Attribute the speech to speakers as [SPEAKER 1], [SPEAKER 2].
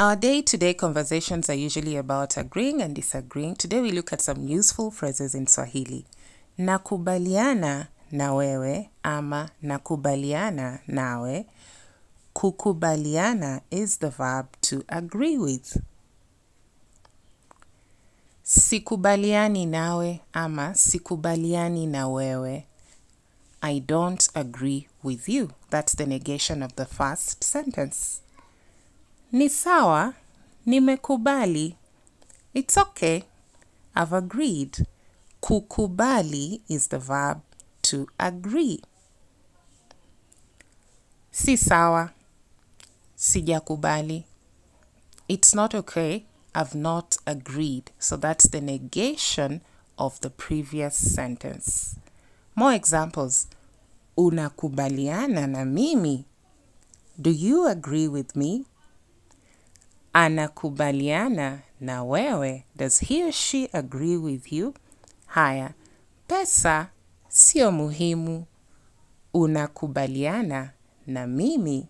[SPEAKER 1] Our day-to-day conversations are usually about agreeing and disagreeing. Today we look at some useful phrases in Swahili. Nakubaliana na wewe ama nakubaliana nawe. Kukubaliana is the verb to agree with. Sikubaliani nawe ama sikubaliani na wewe. I don't agree with you. That's the negation of the first sentence. Ni sawa, nimekubali. It's okay, I've agreed. Kukubali is the verb to agree. Si sawa, sijakubali. It's not okay, I've not agreed. So that's the negation of the previous sentence. More examples. Unakubaliana na mimi? Do you agree with me? Anakubaliana na wewe? Does he or she agree with you? Haya, pesa sio muhimu. Unakubaliana na mimi?